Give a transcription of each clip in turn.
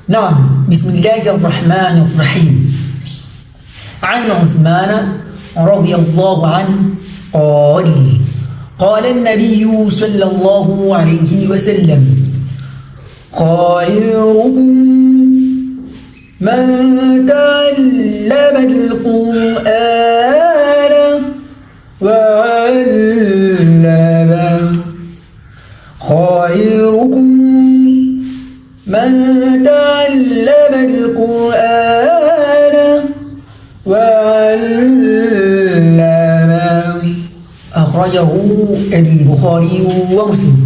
نعم. بسم الله الرحمن الرحيم. عن عثمان رضي الله عنه قال قال النبي صلى الله عليه وسلم خيركم من تعلم القرآن وعلمه. خيركم من تعلم القرآن وعلمه. أخرجه البخاري ومسلم.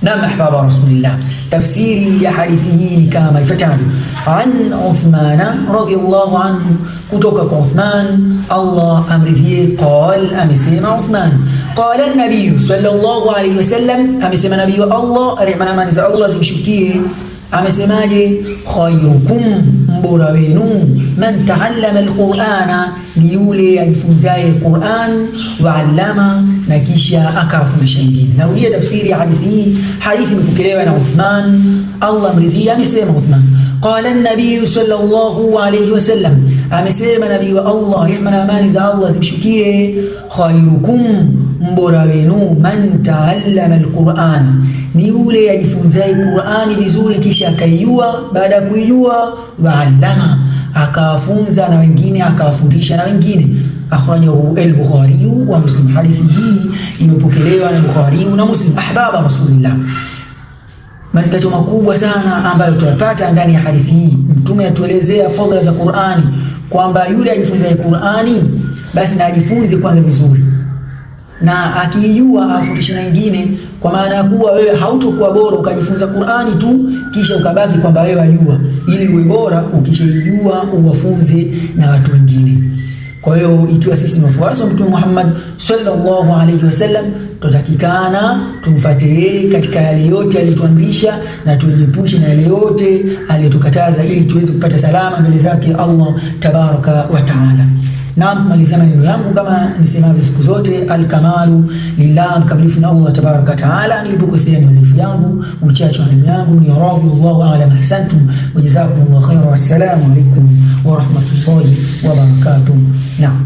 نعم أحباب رسول الله، تفسيري ya hadithi hii ni kama ifuatavyo. An Uthman radhiyallahu anhu, kutoka kwa Uthman Allah amridhie, qal, amesema Uthman, qala an-nabiy sallallahu alayhi wasallam, amesema nabii wa Allah, rehma na amani za Allah zimshukie, amesemaje? Khayrukum, mbora wenu, man taallama alqur'ana, ni yule ajifunzaye Qur'an, wa allama, na kisha akafundisha wengine. Narudia tafsiri ya hadithi hii. Hadithi imepokelewa na Uthman, Allah amridhia, amesema Uthman, qala an-nabiy sallallahu alayhi wasallam, amesema nabii wa Allah, rehma na amani za Allah zimshukie, khayrukum, mbora wenu, man taallama alqur'ana, ni yule ajifunzaye Qur'ani vizuri kisha akaijua, baada ya kuijua, wa allama, akawafunza na wengine, akawafundisha na wengine. Akhrajahu al-Bukhari wa Muslim. Hadithi hii imepokelewa na Bukhari na Muslim. Ahbaba Rasulillah, mazingatio makubwa sana ambayo tutapata ndani ya hadithi hii. Mtume atuelezea fadhila za Qur'ani, kwamba yule ajifunzaye Qur'ani basi na ajifunze kwanza vizuri, na akijua afundishe na wengine, kwa maana ya kuwa wewe hautokuwa bora ukajifunza Qur'ani tu kisha ukabaki kwamba wewe wajua. Ili uwe bora, ukishajua uwafunze na watu wengine. Kwa hiyo ikiwa sisi wafuasi wa Mtume Muhammad sallallahu alayhi wasallam, tutakikana tumfuate katika yale yote aliyotuamrisha na tujiepushe na yale yote aliyotukataza, ili tuweze kupata salama mbele zake Allah tabaraka wa taala. Naam, malizama neno yangu kama nisemavyo siku zote, alkamalu lillah, mkamilifu na Allah tabaraka taala. Nilipokosea maarifa yangu, uchache wa neno yangu, ni radhi Allahu a'lam. Ahsantum wa jazakumullahu khairan. Wassalamu alaykum wa rahmatullahi wa barakatuh. Naam.